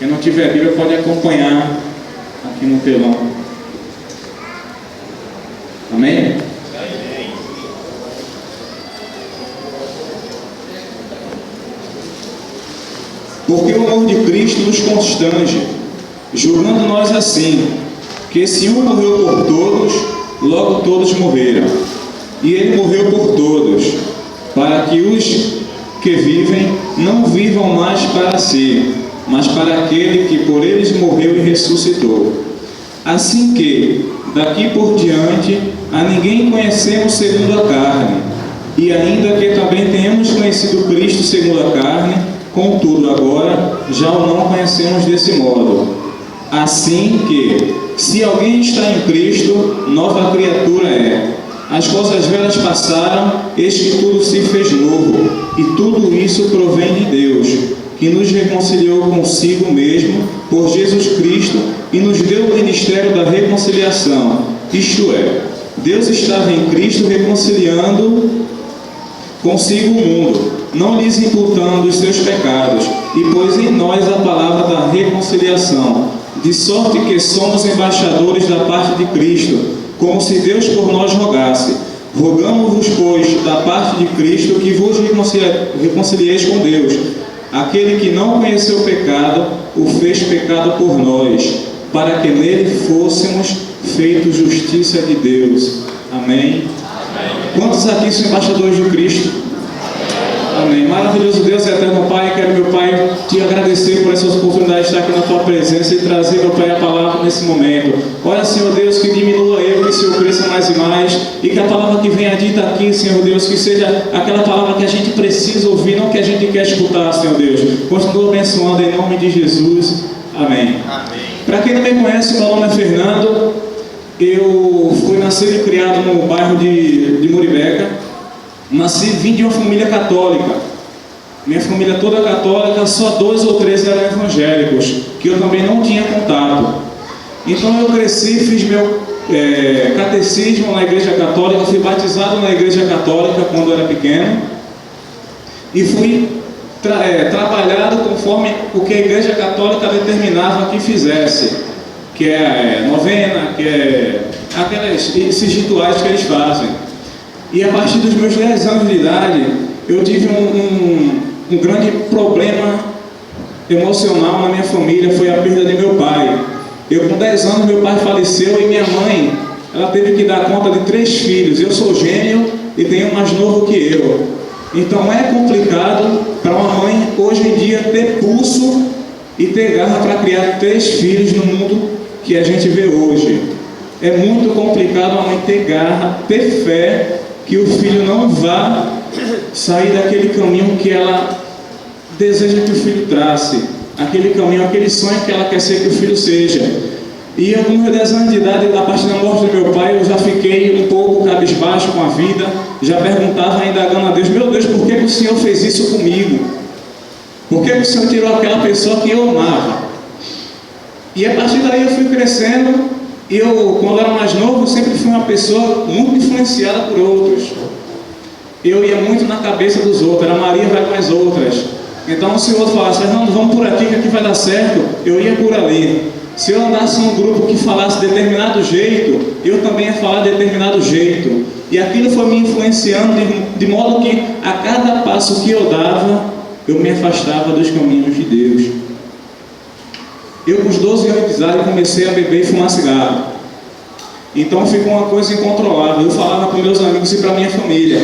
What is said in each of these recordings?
Quem não tiver Bíblia pode acompanhar aqui no telão. Amém? Porque o amor de Cristo nos constrange, julgando nós assim, que se um morreu por todos, logo todos morreram. E ele morreu por todos, para que os que vivem não vivam mais para si, mas para aquele que por eles morreu e ressuscitou. Assim que, daqui por diante, a ninguém conhecemos segundo a carne, e ainda que também tenhamos conhecido Cristo segundo a carne, contudo agora já o não conhecemos desse modo. Assim que, se alguém está em Cristo, nova criatura é. As coisas velhas passaram, eis que tudo se fez novo, e tudo isso provém de Deus, que nos reconciliou consigo mesmo por Jesus Cristo e nos deu o ministério da reconciliação. Isto é, Deus estava em Cristo reconciliando consigo o mundo, não lhes imputando os seus pecados, e pôs em nós a palavra da reconciliação, de sorte que somos embaixadores da parte de Cristo, como se Deus por nós rogasse. Rogamos-vos, pois, da parte de Cristo, que vos reconcilieis com Deus. Aquele que não conheceu o pecado, o fez pecado por nós, para que nele fôssemos feitos justiça de Deus. Amém? Quantos aqui são embaixadores de Cristo? Amém. Maravilhoso Deus e eterno Pai, quero, meu Pai, te agradecer por essa oportunidade de estar aqui na tua presença e trazer, meu Pai, a palavra nesse momento. Olha, Senhor Deus, que diminua eu, que o Senhor cresça mais e mais, e que a palavra que venha dita aqui, Senhor Deus, que seja aquela palavra que a gente precisa ouvir, não que a gente quer escutar, Senhor Deus. Continua abençoando em nome de Jesus. Amém. Amém. Para quem não me conhece, meu nome é Fernando. Eu fui nascido e criado no bairro de Muribeca. Vim de uma família católica. Minha família toda católica, só 2 ou 3 eram evangélicos, que eu também não tinha contato. Então eu cresci, fiz meu catecismo na igreja católica, fui batizado na igreja católica quando era pequeno, e fui trabalhado conforme o que a igreja católica determinava que fizesse, que é novena, que é esses rituais que eles fazem. E a partir dos meus 10 anos de idade, eu tive um grande problema emocional na minha família, foi a perda de meu pai. Eu com 10 anos, meu pai faleceu e minha mãe, ela teve que dar conta de 3 filhos. Eu sou gêmeo e tenho um mais novo que eu. Então é complicado para uma mãe, hoje em dia, ter pulso e ter garra para criar 3 filhos no mundo que a gente vê hoje. É muito complicado a mãe ter garra, ter fé, que o filho não vá sair daquele caminho que ela deseja que o filho trace, aquele caminho, aquele sonho que ela quer ser que o filho seja. E eu, com meus 10 anos de idade, a partir da morte do meu pai, eu já fiquei um pouco cabisbaixo com a vida, já perguntava, indagando a Deus: meu Deus, por que o Senhor fez isso comigo? Por que o Senhor tirou aquela pessoa que eu amava? E a partir daí eu fui crescendo. Eu, quando era mais novo, sempre fui uma pessoa muito influenciada por outros. Eu ia muito na cabeça dos outros, a Maria vai com as outras. Então, se o outro falasse: Fernando, vamos por aqui que aqui vai dar certo, eu ia por ali. Se eu andasse num grupo que falasse determinado jeito, eu também ia falar determinado jeito. E aquilo foi me influenciando de modo que a cada passo que eu dava, eu me afastava dos caminhos de Deus. Eu, com os 12 anos de idade, comecei a beber e fumar cigarro. Então ficou uma coisa incontrolável. Eu falava para meus amigos e para minha família: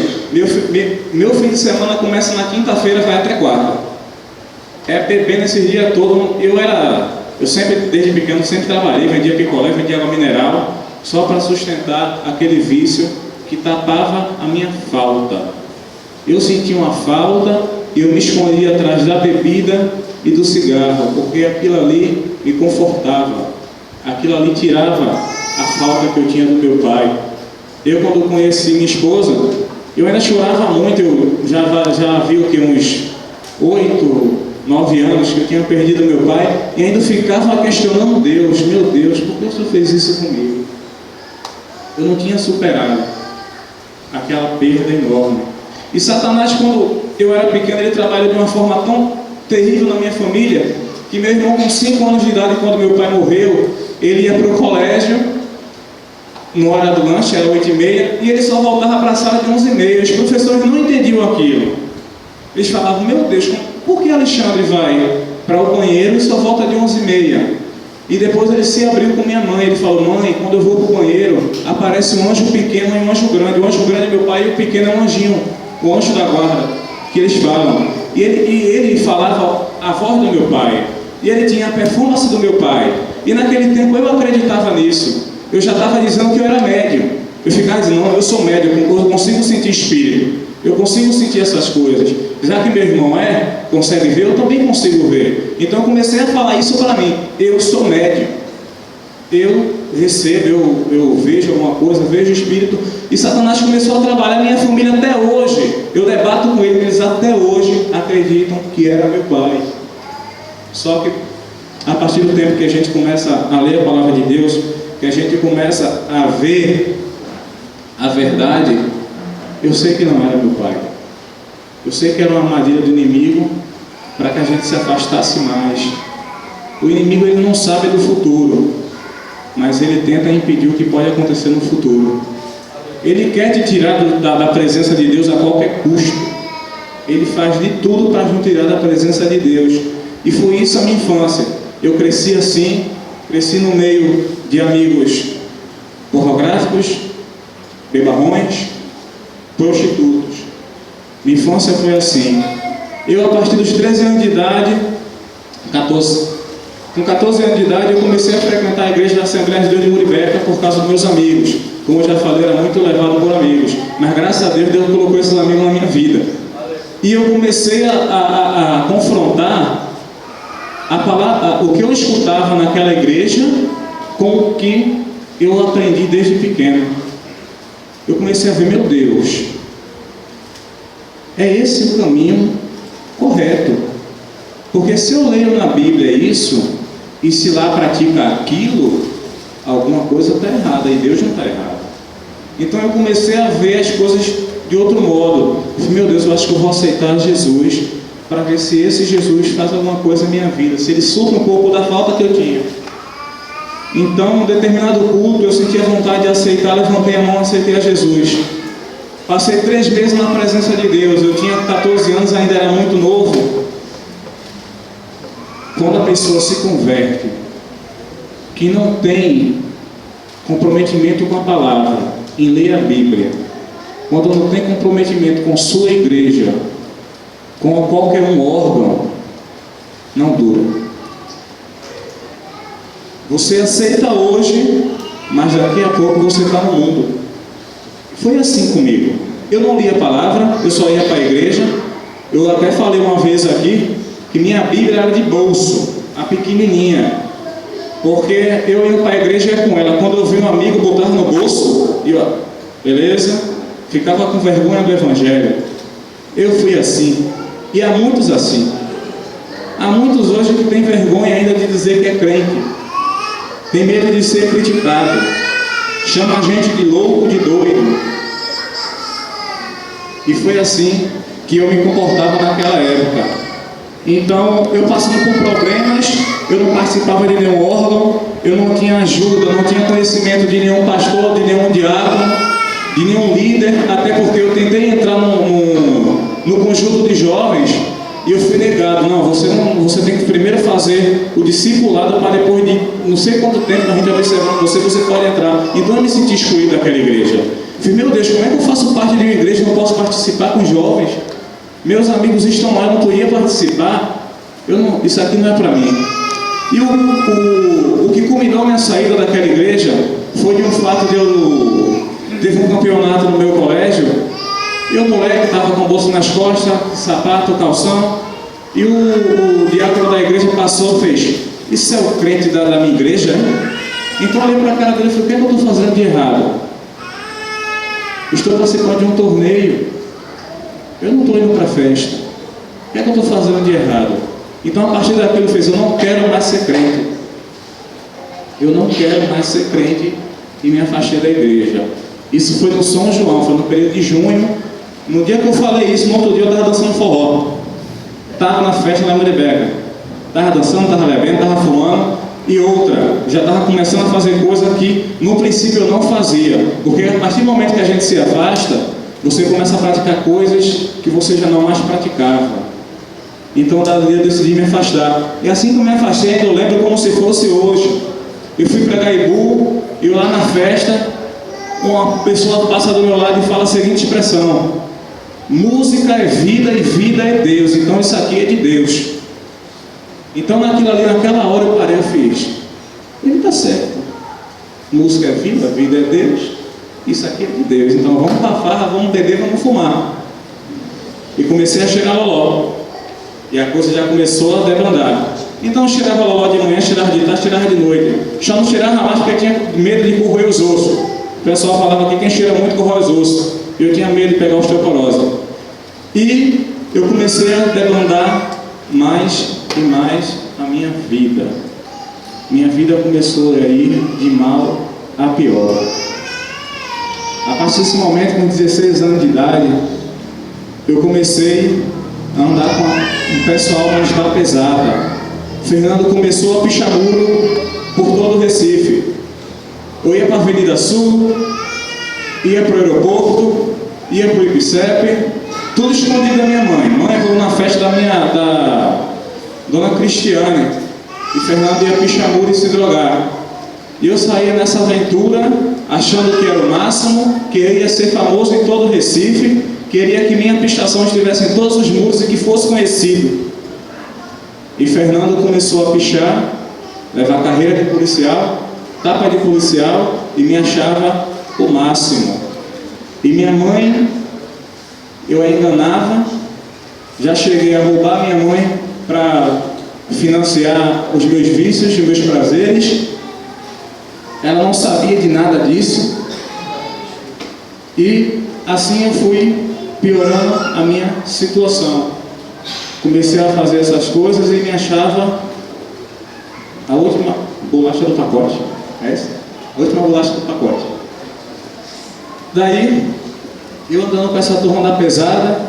meu fim de semana começa na quinta-feira, vai até quarta. É beber nesse dia todo. Eu sempre, desde pequeno, sempre trabalhei, vendia picolé, vendia água mineral, só para sustentar aquele vício que tapava a minha falta. Eu sentia uma falta e eu me escondia atrás da bebida e do cigarro, porque aquilo ali me confortava, aquilo ali tirava a falta que eu tinha do meu pai. Eu, quando conheci minha esposa, eu ainda chorava muito. Eu já vi o que, uns 8, 9 anos que eu tinha perdido meu pai, e ainda ficava questionando Deus: meu Deus, por que o Senhor fez isso comigo? Eu não tinha superado aquela perda enorme. E Satanás, quando eu era pequeno, ele trabalha de uma forma tão terrível na minha família, que que meu irmão com 5 anos de idade, quando meu pai morreu, ele ia para o colégio, na hora do lanche, era 8h30, e ele só voltava para a sala de 11h30. Os professores não entendiam aquilo. Eles falavam, meu Deus, por que Alexandre vai para o banheiro e só volta de 11h30? E depois ele se abriu com minha mãe. Ele falou, mãe, quando eu vou para o banheiro, aparece um anjo pequeno e um anjo grande. O anjo grande é meu pai e o pequeno é um anjinho, o anjo da guarda, que eles falam. E ele falava a voz do meu pai. E ele tinha a performance do meu pai. E naquele tempo eu acreditava nisso. Eu já estava dizendo que eu era médium. Eu ficava dizendo, não, eu sou médium, eu consigo sentir espírito. Eu consigo sentir essas coisas. Já que meu irmão consegue ver, eu também consigo ver. Então eu comecei a falar isso para mim. Eu sou médium. Eu recebo, eu vejo alguma coisa, vejo o espírito. E Satanás começou a trabalhar minha família até hoje. Eu debato com eles até hoje, acreditam que era meu pai. Só que a partir do tempo que a gente começa a ler a palavra de Deus, que a gente começa a ver a verdade, eu sei que não era meu pai. Eu sei que era uma armadilha do inimigo para que a gente se afastasse mais. O inimigo, ele não sabe do futuro, mas ele tenta impedir o que pode acontecer no futuro. Ele quer te tirar da presença de Deus a qualquer custo. Ele faz de tudo para nos tirar da presença de Deus. E foi isso a minha infância. Eu cresci assim, cresci no meio de amigos pornográficos, bebarrões, prostitutos. Minha infância foi assim. Eu, a partir dos 13 anos de idade, com 14 anos de idade, eu comecei a frequentar a igreja da Assembleia de Deus de Muribeca por causa dos meus amigos. Como eu já falei, eu era muito levado por amigos. Mas graças a Deus, Deus colocou esses amigos na minha vida. E eu comecei a confrontar a palavra, o que eu escutava naquela igreja com o que eu aprendi desde pequeno. Eu comecei a ver, meu Deus, é esse o caminho correto. Porque se eu leio na Bíblia isso, e se lá pratica aquilo, alguma coisa está errada, e Deus não está errado. Então eu comecei a ver as coisas de outro modo. Eu falei, meu Deus, eu acho que eu vou aceitar Jesus, para ver se esse Jesus faz alguma coisa na minha vida, se ele supre um pouco da falta que eu tinha. Então, em um determinado culto, eu senti a vontade de aceitar, levantei a mão e aceitei a Jesus. Passei 3 meses na presença de Deus. Eu tinha 14 anos, ainda era muito novo. Quando a pessoa se converte, que não tem comprometimento com a palavra, em ler a Bíblia, quando não tem comprometimento com sua igreja, com qualquer órgão, não dura. Você aceita hoje, mas daqui a pouco você está no mundo. Foi assim comigo. Eu não lia a palavra, eu só ia para a igreja. Eu até falei uma vez aqui que minha Bíblia era de bolso, a pequenininha, porque eu ia para a igreja e ia com ela. Quando eu vi um amigo, botava no bolso e ó, beleza, ficava com vergonha do Evangelho. Eu fui assim, e há muitos assim. Há muitos hoje que têm vergonha ainda de dizer que é crente, tem medo de ser criticado, chama a gente de louco, de doido. E foi assim que eu me comportava naquela época. Então, eu passando por problemas, eu não participava de nenhum órgão, eu não tinha ajuda, não tinha conhecimento de nenhum pastor, de nenhum diácono, de nenhum líder, até porque eu tentei entrar no conjunto de jovens e eu fui negado. Não, você tem que primeiro fazer o discipulado para depois de não sei quanto tempo a gente observando você pode entrar. Então eu me senti excluído daquela igreja. Falei, meu Deus, como é que eu faço parte de uma igreja e não posso participar com os jovens? Meus amigos estão lá, eu não podia participar. Isso aqui não é para mim. E o que culminou minha saída daquela igreja foi de um fato de teve um campeonato no meu colégio. E o moleque estava com o bolso nas costas, sapato, calção, e o diácono da igreja passou e fez: isso é o crente da minha igreja? Então eu olhei para a cara dele e falei: o que é que eu estou fazendo de errado? Estou participando de um torneio, eu não estou indo para a festa, o que é que eu estou fazendo de errado? Então a partir daquilo ele fez: eu não quero mais ser crente, eu não quero mais ser crente, e me afastei da igreja. Isso foi no São João, foi no período de junho. No dia que eu falei isso, no outro dia eu estava dançando forró. Estava na festa na Muribeca. Estava dançando, estava bebendo, estava fumando. E outra, já estava começando a fazer coisa que no princípio eu não fazia. Porque a partir do momento que a gente se afasta, você começa a praticar coisas que você já não mais praticava. Então dali eu decidi me afastar. E assim que eu me afastei, eu lembro como se fosse hoje. Eu fui para Gaibu, e lá na festa, uma pessoa passa do meu lado e fala a seguinte expressão: música é vida e vida é Deus. Então isso aqui é de Deus. Então naquilo ali, naquela hora eu parei e fiz: ele está certo. Música é vida, vida é Deus. Isso aqui é de Deus. Então vamos para a farra, vamos beber, vamos fumar. E comecei a cheirar loló. E a coisa já começou a debandar. Então eu cheirava loló de manhã, cheirava de tarde, cheirava de noite. Já não cheirava mais porque tinha medo de corroer os ossos. O pessoal falava que quem cheira muito corrói os ossos. Eu tinha medo de pegar osteoporose. E eu comecei a debandar mais e mais a minha vida. Minha vida começou a ir de mal a pior. A partir desse momento, com 16 anos de idade, eu comecei a andar com um pessoal na estrada pesada. Fernando começou a pichar muro por todo o Recife. Eu ia para a Avenida Sul, ia para o aeroporto, ia para o Ipicep, tudo escondido da minha mãe. Mãe, vou na festa da Dona Cristiane. E Fernando ia pichar muro e se drogar. E eu saía nessa aventura achando que era o máximo, que eu ia ser famoso em todo o Recife, queria que minha pichação estivesse em todos os muros e que fosse conhecido. E Fernando começou a pichar, levar carreira de policial, tapa de policial, e me achava o máximo. E minha mãe, eu a enganava, já cheguei a roubar minha mãe para financiar os meus vícios, os meus prazeres. Ela não sabia de nada disso. E assim eu fui piorando a minha situação. Comecei a fazer essas coisas e me achava a última bolacha do pacote. É essa? A última bolacha do pacote. Daí, eu andando com essa turma da pesada,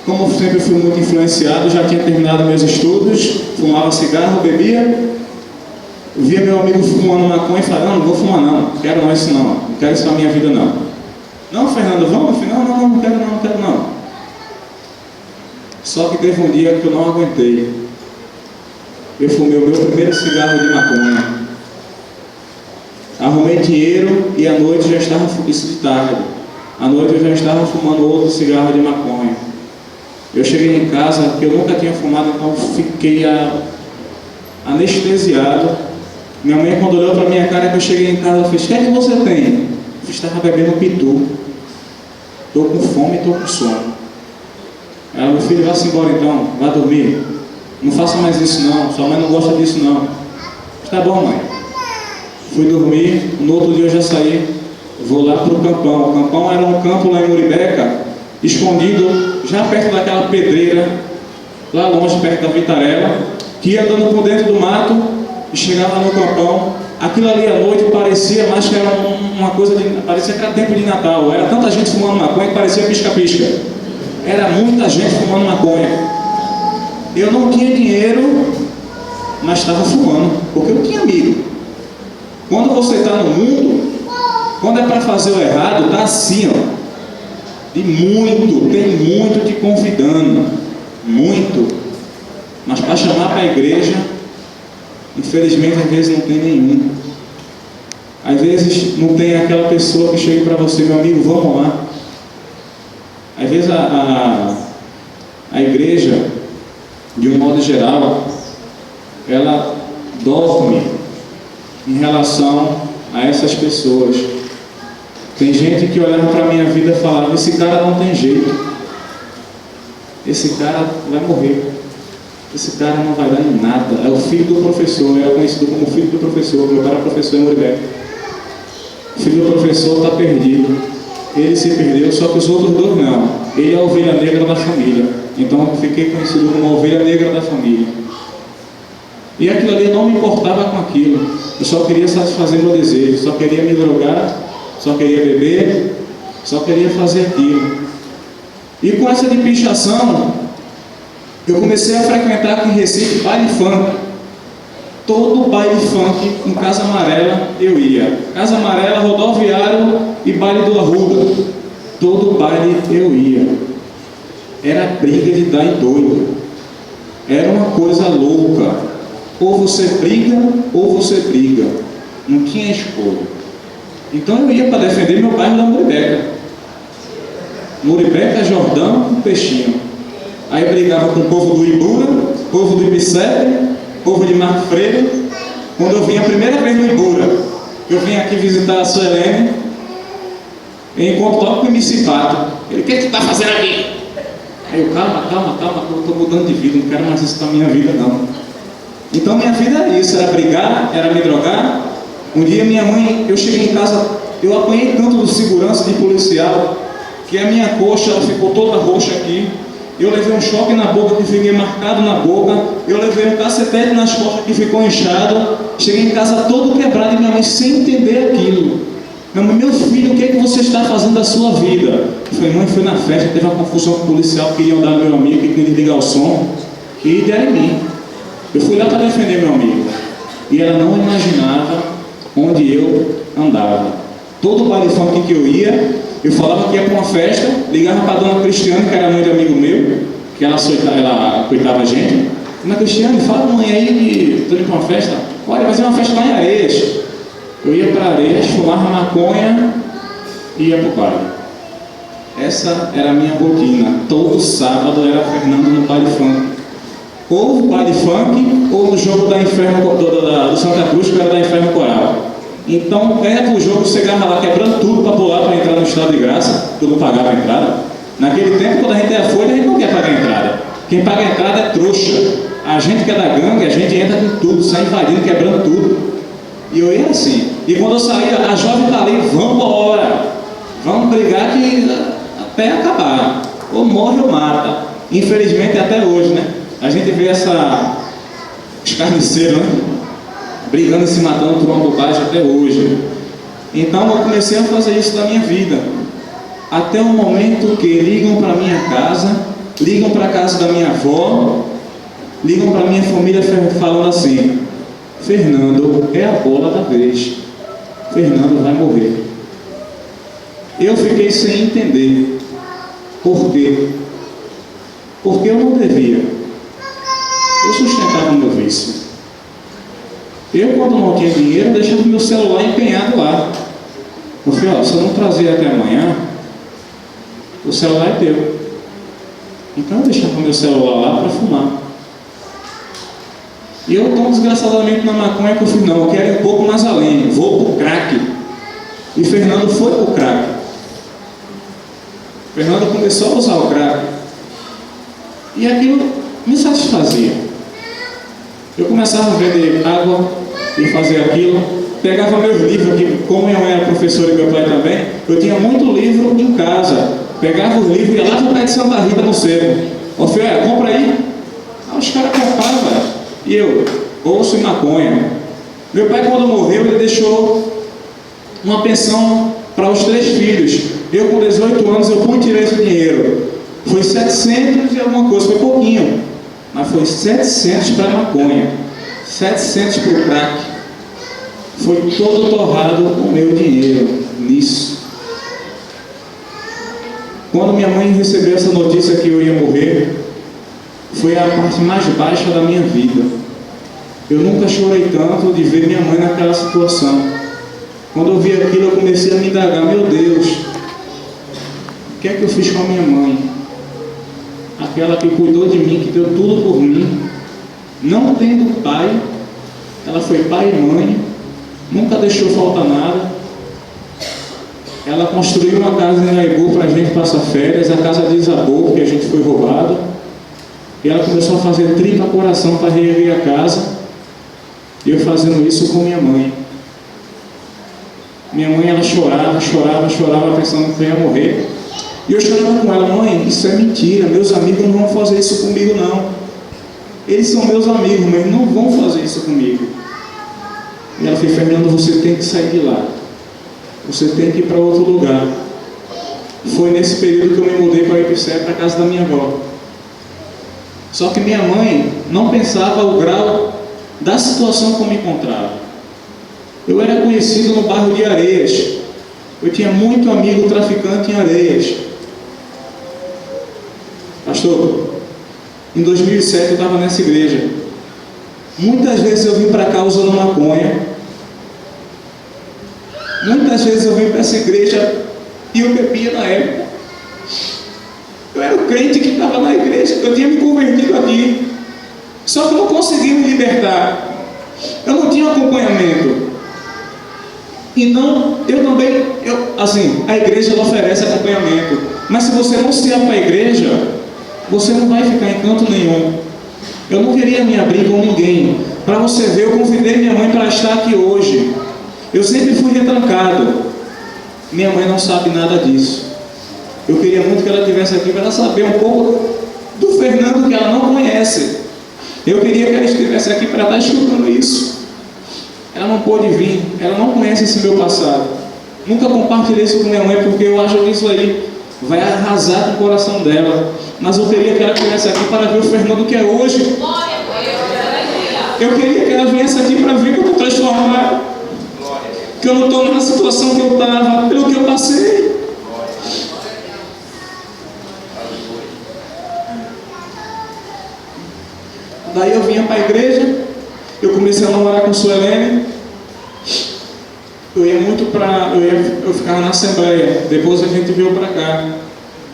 como sempre fui muito influenciado, já tinha terminado meus estudos, fumava cigarro, bebia, via meu amigo fumando maconha e falava: não vou fumar não quero não isso não quero isso na minha vida não. Não, Fernando, vamos? Não quero não. Só que teve um dia que eu não aguentei. Eu fumei o meu primeiro cigarro de maconha. Arrumei dinheiro e à noite já estava, isso de tarde, à noite eu já estava fumando outro cigarro de maconha. Eu cheguei em casa, que eu nunca tinha fumado, então fiquei anestesiado. Minha mãe, quando olhou para minha cara que eu cheguei em casa, ela fez: o que é que você tem? Eu estava bebendo pitu. Estou com fome e estou com sono. Ela: meu filho, vá-se embora então, vá dormir. Não faça mais isso não, sua mãe não gosta disso não. Tá bom, mãe. Fui dormir, no outro dia eu já saí, vou lá para o Campão. O Campão era um campo lá em Muribeca, escondido, já perto daquela pedreira, lá longe, perto da Vitarela, que ia andando por dentro do mato e chegava no Campão. Aquilo ali à noite parecia mais que era uma coisa parecia que era tempo de Natal. Era tanta gente fumando maconha que parecia pisca-pisca. Era muita gente fumando maconha. Eu não tinha dinheiro, mas estava fumando, porque eu tinha amigo. Quando você está no mundo, quando é para fazer o errado, está assim, ó. E muito, tem muito te convidando, muito. Mas para chamar para a igreja, infelizmente às vezes não tem nenhum. Às vezes não tem aquela pessoa que chega para você: meu amigo, vamos lá. Às vezes a igreja, de um modo geral, ela dorme em relação a essas pessoas. Tem gente que olhava para a minha vida e falava: esse cara não tem jeito, esse cara vai morrer, esse cara não vai dar em nada. É o filho do professor, era conhecido como filho do professor. Meu pai era professor em Muribeca. O filho do professor está perdido, ele se perdeu, só que os outros dois não. Ele é a ovelha negra da família, então eu fiquei conhecido como a ovelha negra da família. E aquilo ali não me importava com aquilo. Eu só queria satisfazer meu desejo, só queria me drogar, só queria beber, só queria fazer aquilo. E com essa de pichação, eu comecei a frequentar aqui em Recife baile funk. Todo baile funk em Casa Amarela eu ia. Casa Amarela, Rodoviário e baile do Arruda. Todo baile eu ia. Era briga de dar em doido. Era uma coisa louca. Ou você briga, ou você briga. Não tinha escolha. Então eu ia para defender meu bairro da Muribeca. Muribeca, Jordão, Peixinho. Aí brigava com o povo do Ibura, povo do Ibicepe, povo de Marco Freire. Quando eu vim a primeira vez no Ibura, eu vim aqui visitar a Suelene, eu encontro logo com o MC Pato. Ele, o que tu está fazendo aqui? Aí eu, calma, eu estou mudando de vida, não quero mais isso para a minha vida não. Então minha vida era isso, era brigar, era me drogar. Um dia minha mãe, eu cheguei em casa, eu apanhei tanto do segurança, de policial, que a minha coxa ela ficou toda roxa aqui. Eu levei um choque na boca que fiquei marcado na boca. Eu levei um cacetete nas costas que ficou inchado. Cheguei em casa todo quebrado e minha mãe sem entender aquilo. Meu filho, o que é que você está fazendo da sua vida? Eu falei, mãe, fui na festa, teve uma confusão com o policial, queriam dar meu amigo, que queria desligar o som, e deram em mim. Eu fui lá para defender meu amigo. E ela não imaginava onde eu andava. Todo baile funk que eu ia, eu falava que ia para uma festa, ligava para a dona Cristiane, que era mãe de amigo meu, que ela cuidava a gente. Dona Cristiane, fala mãe aí que estou indo para uma festa. Olha, vai ser uma festa lá em Areias. Eu ia para Areias, fumava maconha e ia para o baile. Essa era a minha rotina. Todo sábado era Fernando no baile funk. Ou no baile funk, ou no jogo da Inferno, do Santa Cruz, que era da Inferno Coral. Então, perto do jogo, você chegava lá quebrando tudo para pular, para entrar no estado de graça, tu não pagava a entrada. Naquele tempo, quando a gente é a folha, a gente não quer pagar a entrada. Quem paga a entrada é trouxa. A gente que é da gangue, a gente entra com tudo, sai invadindo, quebrando tudo. E eu ia assim. E quando eu saía, a jovem tá ali, vamos embora. Vamos brigar que até acabar. Ou morre ou mata. Infelizmente, até hoje, né? A gente vê os carniceiros, né? Brigando e se matando por uma bobagem até hoje. Então eu comecei a fazer isso na minha vida. Até o momento que ligam para minha casa, ligam para a casa da minha avó, ligam para minha família falando assim, Fernando é a bola da vez. Fernando vai morrer. Eu fiquei sem entender. Por quê? Porque eu não devia. Eu sustentava o meu vício. Eu, quando não tinha dinheiro, deixava o meu celular empenhado lá. Eu falei, ó, se eu não trazer até amanhã, o celular é teu. Então eu deixava o meu celular lá para fumar. E eu, tão desgraçadamente na maconha, que eu falei, não, eu quero ir um pouco mais além, vou pro crack. E Fernando foi pro crack. Fernando começou a usar o crack. E aquilo me satisfazia. Eu começava a vender água e fazer aquilo, pegava meus livros aqui, como eu era professor e meu pai também, eu tinha muito livro em casa, pegava os livros e ia lá no pé de Santa Rita no Cerro. Ô filho, compra aí. Os caras compravam, e eu, ouço e maconha. Meu pai, quando morreu, ele deixou uma pensão para os 3 filhos. Eu, com 18 anos, eu fui tirar esse dinheiro. Foi 700 e alguma coisa, foi pouquinho. Mas foi 700 para maconha, 700 para o crack. Foi todo torrado o meu dinheiro nisso. Quando minha mãe recebeu essa notícia que eu ia morrer, foi a parte mais baixa da minha vida. Eu nunca chorei tanto de ver minha mãe naquela situação. Quando eu vi aquilo, eu comecei a me indagar, meu Deus, o que é que eu fiz com a minha mãe? Aquela que cuidou de mim, que deu tudo por mim, não tendo pai, ela foi pai e mãe, nunca deixou faltar nada. Ela construiu uma casa em Aibu para a gente passar férias, a casa desabou porque a gente foi roubado, e ela começou a fazer tripa coração para reerguer a casa, e eu fazendo isso com minha mãe. Minha mãe, ela chorava, pensando que eu ia morrer. E eu chorava com ela, mãe, isso é mentira, meus amigos não vão fazer isso comigo não. Eles são meus amigos, mas não vão fazer isso comigo. E ela falou, Fernando, você tem que sair de lá. Você tem que ir para outro lugar. Foi nesse período que eu me mudei para Ipicé, para a casa da minha avó. Só que minha mãe não pensava o grau da situação que eu me encontrava. Eu era conhecido no bairro de Areias. Eu tinha muito amigo traficante em Areias. Pastor, em 2007 eu estava nessa igreja. Muitas vezes eu vim para cá usando maconha. Muitas vezes eu vim para essa igreja e eu bebia na época. Eu era o crente que estava na igreja, eu tinha me convertido aqui. Só que eu não conseguia me libertar. Eu não tinha acompanhamento. E não, a igreja ela oferece acompanhamento. Mas se você não se ir para a igreja, você não vai ficar em canto nenhum. Eu não queria me abrir com ninguém. Para você ver, eu convidei minha mãe para estar aqui hoje. Eu sempre fui retrancado. Minha mãe não sabe nada disso. Eu queria muito que ela estivesse aqui para ela saber um pouco do Fernando que ela não conhece. Eu queria que ela estivesse aqui para estar escutando isso. Ela não pôde vir, ela não conhece esse meu passado. Nunca compartilhei isso com minha mãe, porque eu acho que isso aí vai arrasar com o coração dela. Mas eu queria que ela estivesse aqui para ver o Fernando que é hoje. Eu queria que ela viesse aqui para ver que eu estou transformado. Que eu não estou na situação que eu estava, pelo que eu passei. Daí eu vinha para a igreja, eu comecei a namorar com Suelene. Eu ia muito eu ficava na Assembleia, depois a gente veio para cá.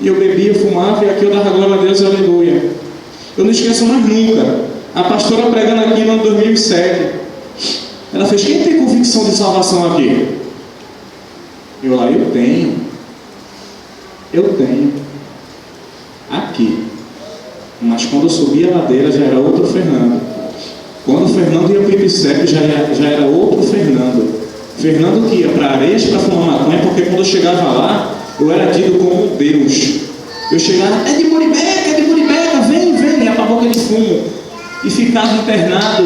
E eu bebia, fumava, e aqui eu dava glória a Deus e aleluia. Eu não esqueço mais nunca, a pastora pregando aqui no ano 2007. Ela fez: quem tem convicção de salvação aqui? Eu lá: eu tenho. Aqui. Mas quando eu subia a ladeira já era outro Fernando. Quando o Fernando ia para o Ipicep já era outro Fernando. Fernando que ia para Areias para fumar maconha, porque quando eu chegava lá, eu era tido como Deus. Eu chegava: é de Muribeca, vem, ia para a boca de fumo. E ficava internado,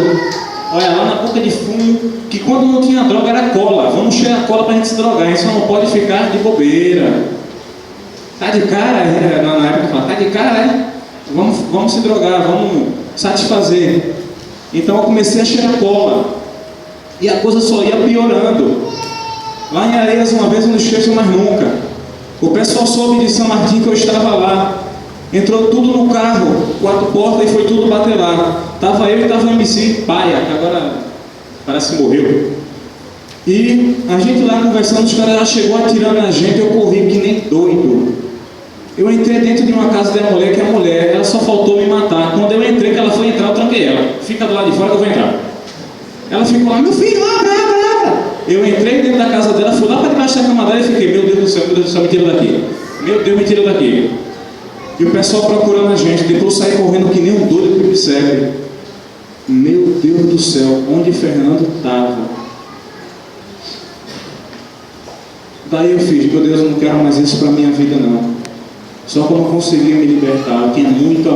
olha lá na boca de fumo, que quando não tinha droga era cola. Vamos cheirar cola para a gente se drogar, a gente só não pode ficar de bobeira. Tá de cara? Na época eu falava: tá de cara, é? Vamos se drogar, vamos satisfazer. Então eu comecei a cheirar cola. E a coisa só ia piorando. Lá em Areias, uma vez eu não esqueço mais nunca. O pessoal soube de São Martim que eu estava lá. Entrou tudo no carro, 4 portas, e foi tudo bater lá. Estava eu e estava o MC Paia, que agora parece que morreu. E a gente lá conversando, os caras já chegou atirando na gente, eu corri que nem doido. Eu entrei dentro de uma casa da mulher, que é a mulher, ela só faltou me matar. Quando eu entrei, que ela foi entrar, eu tranquei ela. Fica do lado de fora que eu vou entrar. Ela ficou lá: meu filho, abra. Eu entrei dentro da casa dela, fui lá para debaixo da cama dela e fiquei: meu Deus do céu, me tira daqui. Meu Deus, me tira daqui. E o pessoal procurando a gente, depois eu saí correndo que nem um doido que percebe. Meu Deus do céu, onde Fernando estava? Daí eu fiz: meu Deus, eu não quero mais isso para a minha vida não. Só que eu não conseguia me libertar. Eu tinha muito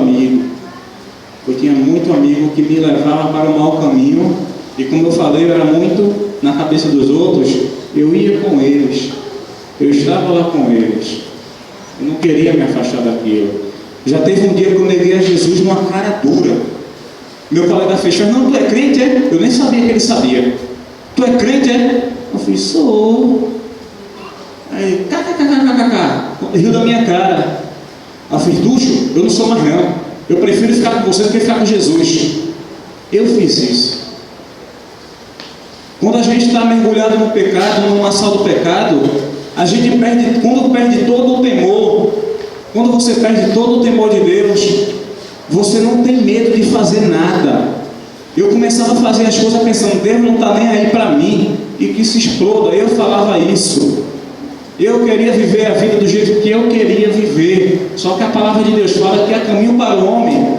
amigo que me levava para o mau caminho. E como eu falei, eu era muito na cabeça dos outros. Eu ia com eles, eu estava lá com eles. Eu não queria me afastar daquilo. Já teve um dia que eu neguei a Jesus numa cara dura. Meu colega fez: Fernando, tu é crente, é? Eu nem sabia que ele sabia. Tu é crente, é? Eu fiz: sou. Aí, kkkk, riu da minha cara. Eu fiz: Ducho, eu não sou mais não. Eu prefiro ficar com você do que ficar com Jesus. Eu fiz isso. Quando a gente está mergulhado no pecado, no laço do pecado, a gente perde, quando perde todo o temor, quando você perde todo o temor de Deus, você não tem medo de fazer nada. Eu começava a fazer as coisas pensando: Deus não está nem aí para mim, e que se exploda. Eu falava isso. Eu queria viver a vida do jeito que eu queria viver. Só que a palavra de Deus fala que há caminho para o homem,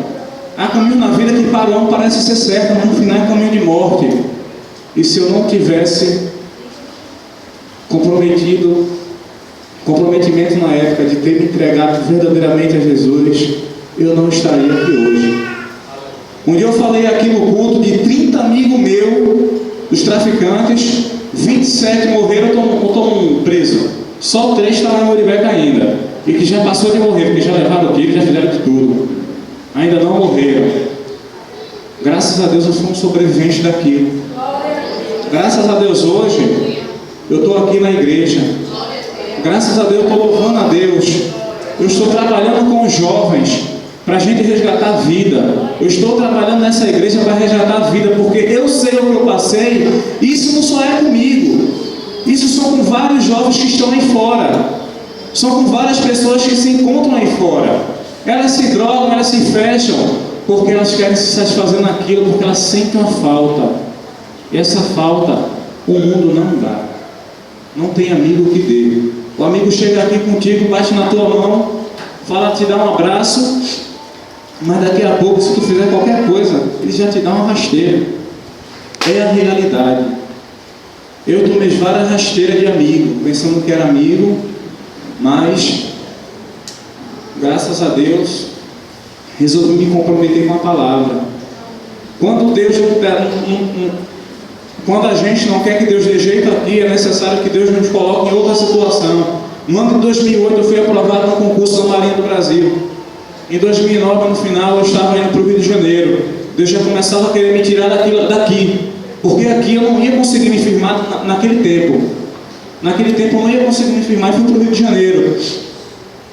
há caminho na vida que para o homem parece ser certo, mas no final é caminho de morte. E se eu não tivesse comprometimento na época de ter me entregado verdadeiramente a Jesus, eu não estaria aqui hoje. Um dia eu falei aqui no culto de 30 amigos meus, dos traficantes, 27 morreram ou estão presos. Só 3 estão na Muribeca ainda. E que já passou de morrer, porque já levaram tiro, já fizeram de tudo. ainda não morreram. Graças a Deus eu sou um sobrevivente daquilo. Graças a Deus hoje eu estou aqui na igreja. Graças a Deus eu estou louvando a Deus. Eu estou trabalhando com os jovens para a gente resgatar a vida. Eu estou trabalhando nessa igreja para resgatar a vida, porque eu sei o que eu passei. Isso não só é comigo. Isso são com vários jovens que estão aí fora. São com várias pessoas que se encontram aí fora. Elas se drogam, elas se fecham, porque elas querem se satisfazer naquilo, porque elas sentem uma falta. E essa falta, o mundo não dá. Não tem amigo que dê. O amigo chega aqui contigo, bate na tua mão, fala, te dá um abraço, mas daqui a pouco, se tu fizer qualquer coisa, ele já te dá uma rasteira. É a realidade. Eu tomei várias rasteiras de amigo, pensando que era amigo, mas, graças a Deus, resolvi me comprometer com a palavra. Quando a gente não quer que Deus dê jeito aqui, é necessário que Deus nos coloque em outra situação. No ano de 2008 eu fui aprovado no concurso da Marinha do Brasil. Em 2009, no final, eu estava indo para o Rio de Janeiro. Deus já começava a querer me tirar daqui, porque aqui eu não ia conseguir me firmar naquele tempo. Naquele tempo eu não ia conseguir me firmar e fui para o Rio de Janeiro.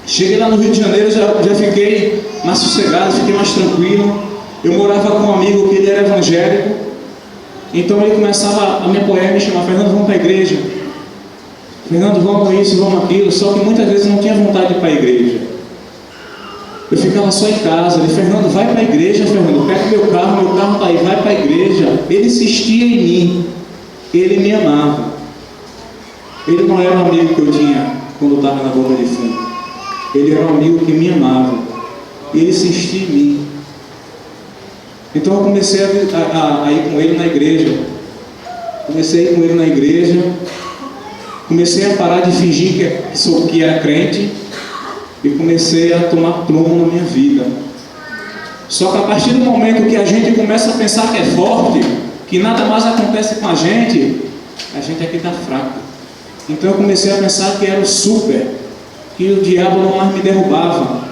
Cheguei lá no Rio de Janeiro, já fiquei mais sossegado, fiquei mais tranquilo. Eu morava com um amigo que ele era evangélico. Então ele começava a me apoiar e me chamar: Fernando, vamos para a igreja. Fernando, vamos isso, vamos aquilo. Só que muitas vezes eu não tinha vontade de ir para a igreja. Eu ficava só em casa. Ele: Fernando, vai para a igreja, Fernando. Pega meu carro está aí, vai para a igreja. Ele insistia em mim. Ele me amava. Ele não era um amigo que eu tinha quando eu estava na boca de fundo. Ele era um amigo que me amava. Ele insistia em mim. Então eu comecei a ir com ele na igreja. Comecei a ir com ele na igreja. Comecei a parar de fingir que era crente. E comecei a tomar prumo na minha vida. Só que a partir do momento que a gente começa a pensar que é forte, que nada mais acontece com a gente aqui está fraco. Então eu comecei a pensar que era o super, que o diabo não mais me derrubava,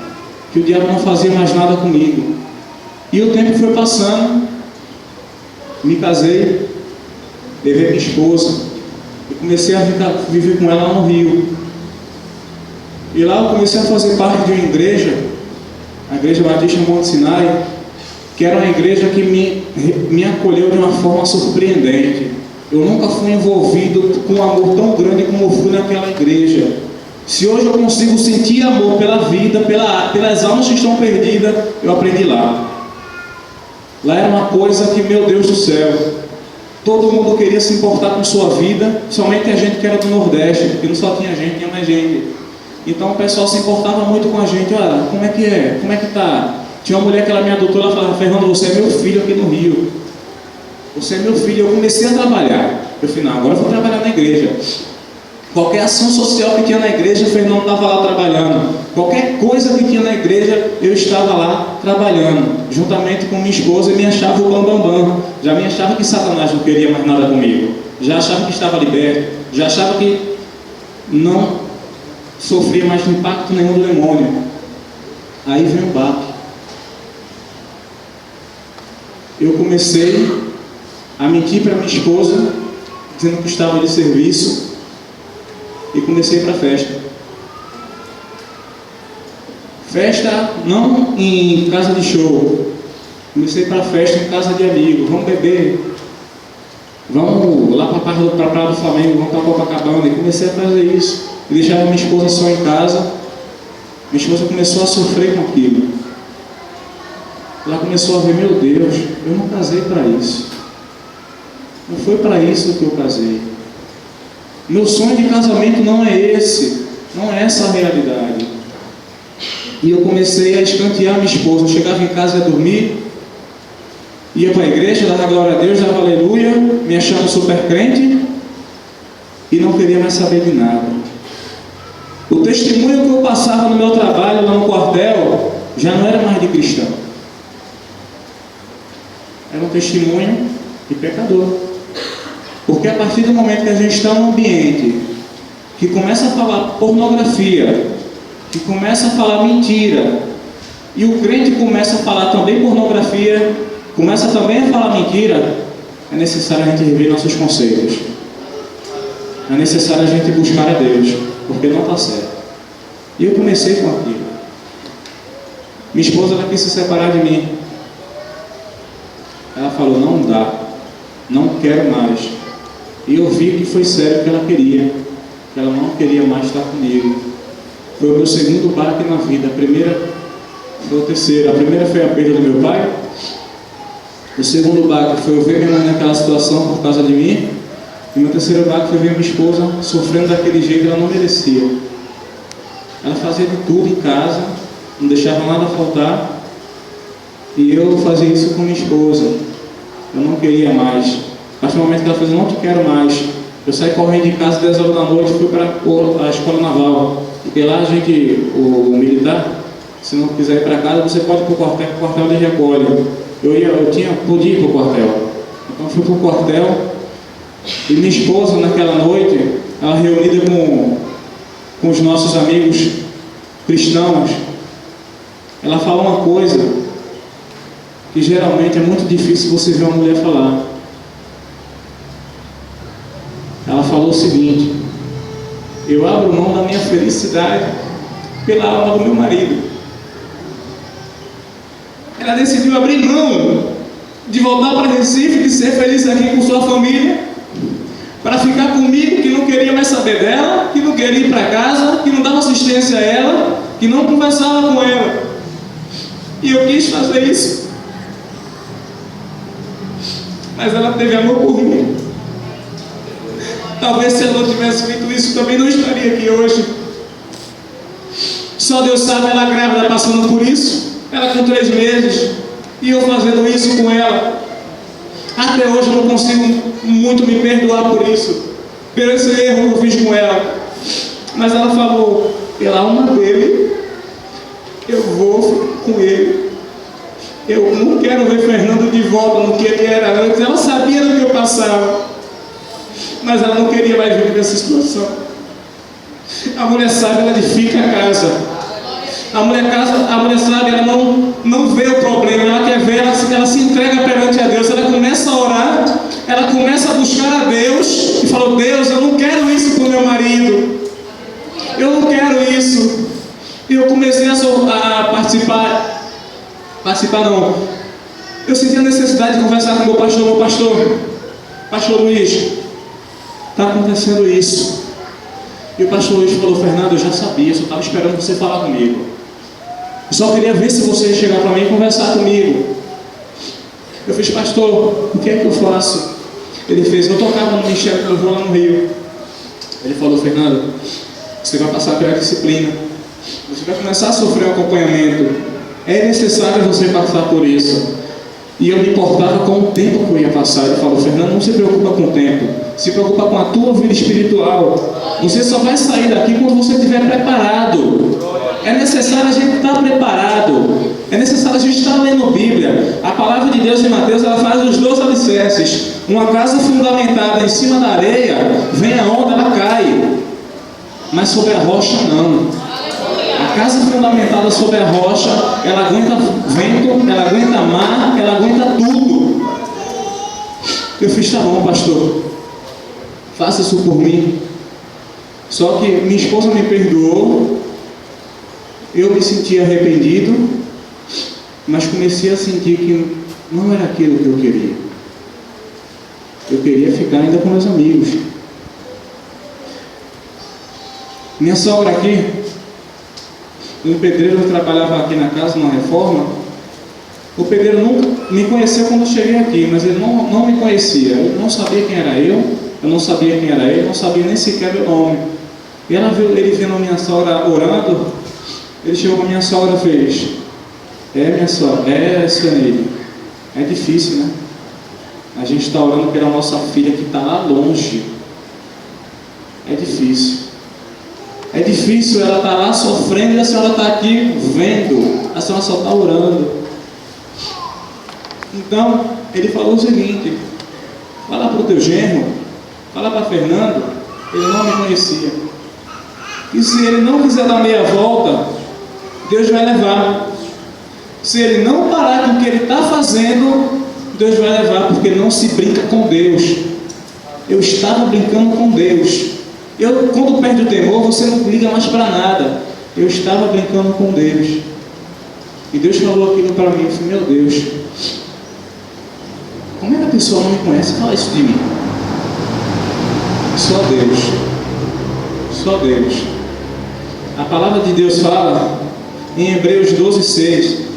que o diabo não fazia mais nada comigo. E o tempo foi passando, me casei, levei minha esposa e comecei a viver com ela lá no Rio. E lá eu comecei a fazer parte de uma igreja, a Igreja Batista Monte Sinai, que era uma igreja que me acolheu de uma forma surpreendente. Eu nunca fui envolvido com um amor tão grande como eu fui naquela igreja. Se hoje eu consigo sentir amor pela vida, pelas almas que estão perdidas, eu aprendi lá. Lá era uma coisa que, meu Deus do céu, todo mundo queria se importar com sua vida, somente a gente que era do Nordeste, porque não só tinha gente, tinha mais gente. Então o pessoal se importava muito com a gente. Olha, como é que é? Como é que tá? Tinha uma mulher que ela me adotou, ela falava: Fernando, você é meu filho aqui no Rio. Você é meu filho. Eu comecei a trabalhar. Eu falei: não, agora eu vou trabalhar na igreja. Qualquer ação social que tinha na igreja, o Fernando estava lá trabalhando. Qualquer coisa que tinha na igreja, eu estava lá trabalhando, juntamente com minha esposa, e me achava o bambambam. Já me achava que Satanás não queria mais nada comigo. Já achava que estava liberto. Já achava que não sofria mais impacto nenhum do demônio. Aí vem o baque. Eu comecei a mentir para minha esposa, dizendo que estava de serviço, e comecei para a festa. Festa não em casa de show. Comecei para a festa em casa de amigos. Vamos beber. Vamos lá para a Praia do Flamengo, vamos para Copacabana. E comecei a fazer isso. E deixava minha esposa só em casa. Minha esposa começou a sofrer com aquilo. Ela começou a ver: meu Deus, eu não casei para isso. Não foi para isso que eu casei. Meu sonho de casamento não é esse. Não é essa a realidade. E eu comecei a escantear minha esposa. Eu chegava em casa, ia dormir, ia para a igreja, dava glória a Deus, dava aleluia, me achando super crente e não queria mais saber de nada. O testemunho que eu passava no meu trabalho lá no quartel já não era mais de cristão. Era um testemunho de pecador. Porque a partir do momento que a gente está num ambiente que começa a falar pornografia, que começa a falar mentira, e o crente começa a falar também pornografia, começa também a falar mentira, é necessário a gente rever nossos conceitos. É necessário a gente buscar a Deus, porque não está certo. E eu comecei com aquilo. Minha esposa, ela quis se separar de mim. Ela falou, não dá, não quero mais. E eu vi que foi sério o que ela queria, que ela não queria mais estar comigo. Foi o meu segundo baque na vida. A primeira foi o terceiro. A primeira foi a perda do meu pai. O segundo baque foi eu ver minha mãe naquela situação por causa de mim. E o meu terceiro baque foi ver minha esposa sofrendo daquele jeito que ela não merecia. Ela fazia de tudo em casa, não deixava nada faltar. E eu fazia isso com minha esposa. Eu não queria mais. A partir do momento que ela fez, não te quero mais. Eu saí correndo de casa 10 horas da noite e fui para a escola naval. Porque lá a gente, o militar, se não quiser ir para casa, você pode ir para o quartel de recolhe. Podia ir para o quartel. Então fui para o quartel. E minha esposa, naquela noite, ela reunida com os nossos amigos cristãos, ela falou uma coisa que geralmente é muito difícil você ver uma mulher falar. Ela falou o seguinte: eu abro mão da minha felicidade pela alma do meu marido. Ela decidiu abrir mão de voltar para Recife, de ser feliz aqui com sua família, para ficar comigo, que não queria mais saber dela, que não queria ir para casa, que não dava assistência a ela, que não conversava com ela. E eu quis fazer isso, mas ela teve amor por mim. Talvez se ela não tivesse feito isso, também não estaria aqui hoje. Só Deus sabe, ela grávida passando por isso, ela com 3 meses, e eu fazendo isso com ela. Até hoje eu não consigo muito me perdoar por isso, pelo esse erro que eu fiz com ela. Mas ela falou, pela alma dele, eu vou com ele. Eu não quero ver Fernando de volta no que ele era antes. Ela sabia do que eu passava, mas ela não queria mais viver nessa situação. A mulher sábia, ela edifica a casa. A mulher sábia, ela não vê o problema, ela quer ver, ela se entrega perante a Deus. Ela começa a orar, ela começa a buscar a Deus e fala: Deus, eu não quero isso para o meu marido, eu não quero isso. E eu comecei a participar não, eu senti a necessidade de conversar com o meu pastor Luiz, está acontecendo isso. E o pastor Luiz falou: Fernando, eu já sabia, eu só estava esperando você falar comigo. Eu só queria ver se você ia chegar para mim e conversar comigo. Eu fiz: pastor, o que é que eu faço? Ele fez: eu tocava no Ministério que eu vou lá no Rio. Ele falou: Fernando, você vai passar pela disciplina, você vai começar a sofrer um acompanhamento, é necessário você passar por isso. E eu me importava com o tempo que eu ia passar. Ele falou: Fernando, não se preocupa com o tempo, se preocupa com a tua vida espiritual. Você só vai sair daqui quando você estiver preparado. É necessário a gente estar preparado. É necessário a gente estar lendo Bíblia. A palavra de Deus em Mateus, ela faz os 2 alicerces. Uma casa fundamentada em cima da areia, vem a onda, ela cai, mas sobre a rocha não. A casa fundamentada sobre a rocha, ela aguenta vento, ela aguenta mar, ela aguenta tudo. Eu fiz: tá bom, pastor, faça isso por mim. Só que minha esposa me perdoou, eu me senti arrependido, mas comecei a sentir que não era aquilo que eu queria. Eu queria ficar ainda com meus amigos. Minha sogra aqui, um pedreiro, eu trabalhava aqui na casa, numa reforma. O pedreiro nunca me conheceu quando eu cheguei aqui, mas ele não me conhecia. Eu não sabia quem era eu não sabia quem era ele, não sabia nem sequer meu nome. E ele vendo a minha sogra orando, ele chegou com a minha sogra e fez: minha sogra, Cianide, é difícil, né? A gente está orando pela nossa filha que está lá longe. É difícil. É difícil, ela está lá sofrendo e a senhora está aqui vendo. A senhora só está orando. Então, ele falou o seguinte: fala para o teu genro, fala para Fernando, ele não me conhecia. E se ele não quiser dar meia volta, Deus vai levar. Se ele não parar com o que ele está fazendo, Deus vai levar, porque não se brinca com Deus. Eu estava brincando com Deus. Quando perde o temor, você não liga mais para nada. Eu estava brincando com Deus. E Deus falou aquilo para mim. Eu falei, meu Deus, como é que a pessoa não me conhece? Fala isso de mim. Só Deus. Só Deus. A palavra de Deus fala em Hebreus 12:6.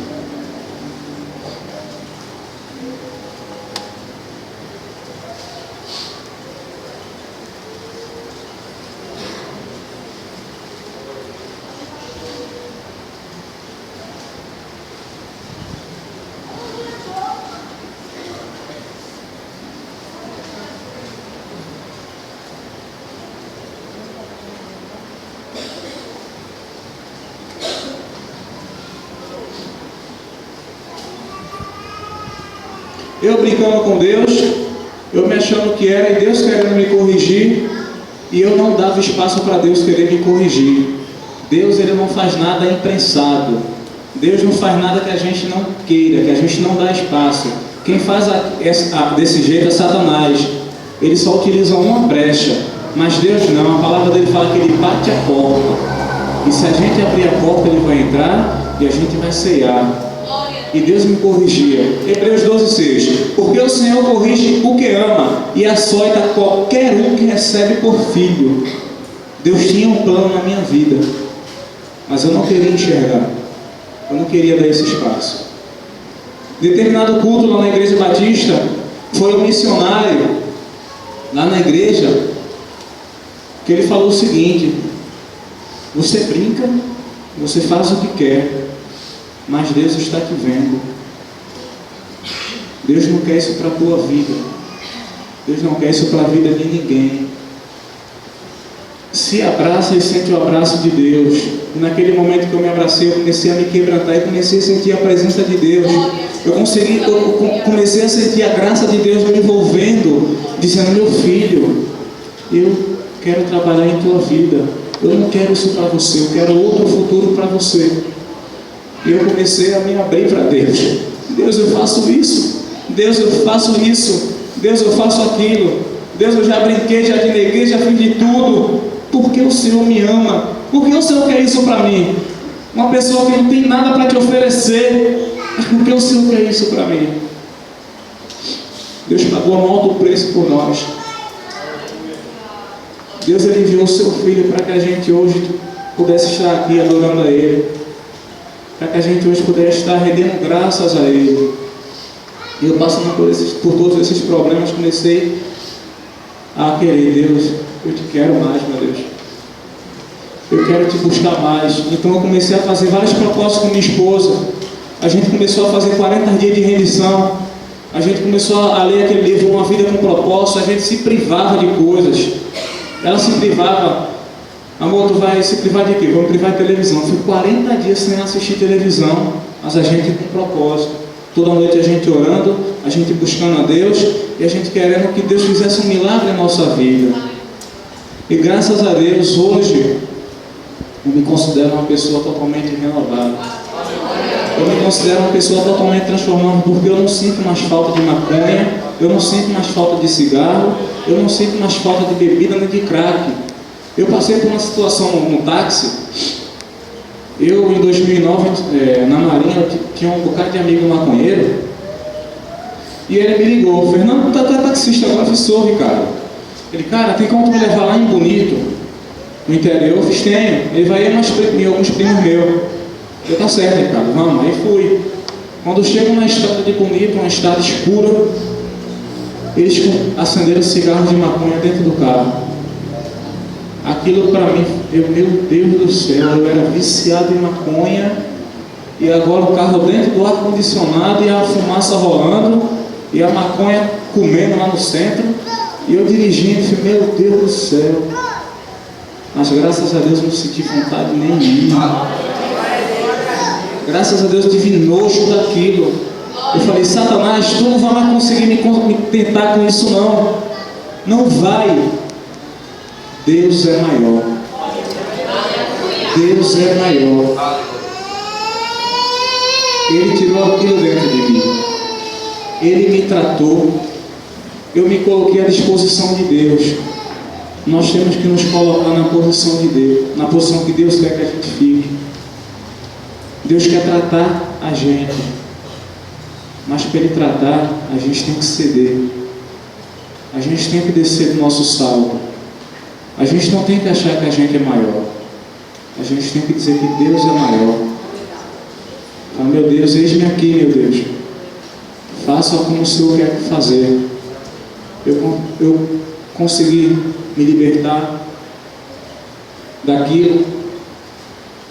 Eu brincando com Deus, eu me achando que era, e Deus querendo me corrigir, e eu não dava espaço para Deus querer me corrigir. Deus, ele não faz nada imprensado. Deus não faz nada que a gente não queira, que a gente não dá espaço. Quem faz desse jeito é Satanás. Ele só utiliza uma brecha, mas Deus não. A palavra dele fala que ele bate a porta, e se a gente abrir a porta, ele vai entrar e a gente vai ceiar. E Deus me corrigia. Hebreus 12:6. Porque o Senhor corrige o que ama e açoita qualquer um que recebe por filho. Deus tinha um plano na minha vida, mas eu não queria enxergar. Eu não queria dar esse espaço. Determinado culto lá na igreja batista, foi um missionário lá na igreja que ele falou o seguinte: você brinca, você faz o que quer, mas Deus está te vendo. Deus não quer isso para a tua vida. Deus não quer isso para a vida de ninguém. Se abraça e sente o abraço de Deus. E naquele momento que eu me abracei, eu comecei a me quebrantar e comecei a sentir a presença de Deus. Eu comecei a sentir a graça de Deus me envolvendo, dizendo: meu filho, eu quero trabalhar em tua vida. Eu não quero isso para você, eu quero outro futuro para você. E eu comecei a me abrir para Deus. Deus, eu faço isso. Deus, eu faço isso. Deus, eu faço aquilo. Deus, eu já brinquei, já te neguei, já fiz de tudo. Porque o Senhor me ama. Porque o Senhor quer isso para mim. Uma pessoa que não tem nada para te oferecer, mas porque o Senhor quer isso para mim. Deus pagou um alto preço por nós. Deus, ele enviou o seu Filho para que a gente hoje pudesse estar aqui adorando a Ele, para que a gente hoje pudesse estar rendendo graças a Ele. E eu, passando por todos esses problemas, comecei a querer: Deus, eu te quero mais, meu Deus, eu quero te buscar mais. Então eu comecei a fazer vários propósitos com minha esposa. A gente começou a fazer 40 dias de rendição. A gente começou a ler aquele livro, Uma Vida com Propósito. A gente se privava de coisas. Ela se privava: amor, tu vai se privar de quê? Vou me privar de televisão. Fui 40 dias sem assistir televisão, mas a gente com propósito. Toda noite a gente orando, a gente buscando a Deus, e a gente querendo que Deus fizesse um milagre na nossa vida. E graças a Deus, hoje, eu me considero uma pessoa totalmente renovada. Eu me considero uma pessoa totalmente transformada, porque eu não sinto mais falta de maconha, eu não sinto mais falta de cigarro, eu não sinto mais falta de bebida nem de crack. Eu passei por uma situação no táxi. Eu, em 2009, na Marinha, eu tinha um bocado de amigo maconheiro, e ele me ligou: Fernando, tu é taxista agora? Eu falei: sou, Ricardo. Ele: cara, tem como tu me levar lá em Bonito, no interior? Eu fiz: tenho. Ele vai ir alguns primos meus. Eu: tá certo, Ricardo, vamos. Aí fui. Quando eu chego na estrada de Bonito, uma estrada escura, eles acenderam cigarros de maconha dentro do carro. Aquilo para mim, meu Deus do céu, eu era viciado em maconha, e agora o carro dentro do ar-condicionado e a fumaça rolando, e a maconha comendo lá no centro, e eu dirigindo, meu Deus do céu. Mas graças a Deus não senti vontade nenhuma. Graças a Deus eu tive nojo daquilo. Eu falei: Satanás, tu não vai mais conseguir me tentar com isso não. Não vai. Deus é maior. Deus é maior. Ele tirou aquilo dentro de mim. Ele me tratou. Eu me coloquei à disposição de Deus. Nós temos que nos colocar na posição de Deus, na posição que Deus quer que a gente fique. Deus quer tratar a gente, mas para Ele tratar, a gente tem que ceder. A gente tem que descer do nosso salto. A gente não tem que achar que a gente é maior. A gente tem que dizer que Deus é maior. Fala, meu Deus, eis-me aqui, meu Deus. Faça como o Senhor quer fazer. Eu consegui me libertar daquilo.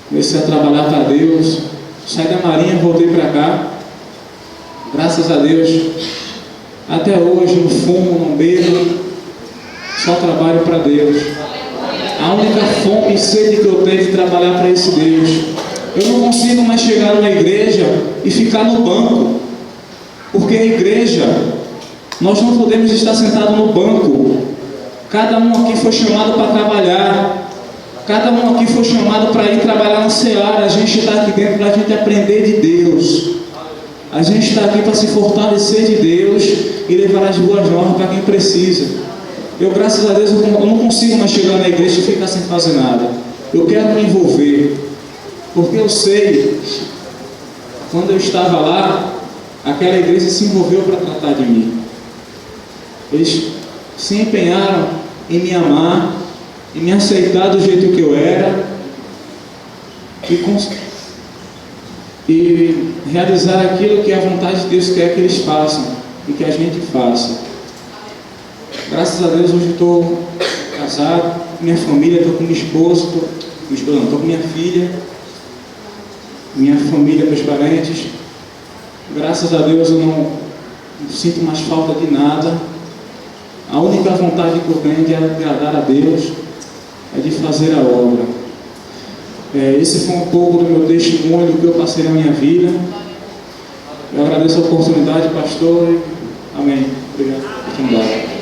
Comecei a trabalhar para Deus. Saí da marinha, voltei para cá. Graças a Deus. Até hoje não fumo, não bebo. Só trabalho para Deus. A única fome e sede que eu tenho é de trabalhar para esse Deus. Eu não consigo mais chegar numa igreja e ficar no banco. Porque a igreja, nós não podemos estar sentados no banco. Cada um aqui foi chamado para trabalhar. Cada um aqui foi chamado para ir trabalhar na seara. A gente está aqui dentro para a gente aprender de Deus. A gente está aqui para se fortalecer de Deus e levar as boas normas para quem precisa. Eu, graças a Deus, eu não consigo mais chegar na igreja e ficar sem fazer nada. Eu quero me envolver. Porque eu sei, quando eu estava lá, aquela igreja se envolveu para tratar de mim. Eles se empenharam em me amar, em me aceitar do jeito que eu era e realizar aquilo que a vontade de Deus quer que eles façam e que a gente faça. Graças a Deus hoje estou casado, com minha família, estou com minha esposa, estou com minha filha, minha família, meus parentes. Graças a Deus eu não sinto mais falta de nada. A única vontade que eu tenho é de agradar a Deus, é de fazer a obra. Esse foi um pouco do meu testemunho, do que eu passei na minha vida. Eu agradeço a oportunidade, pastor. Amém. Obrigado pela oportunidade.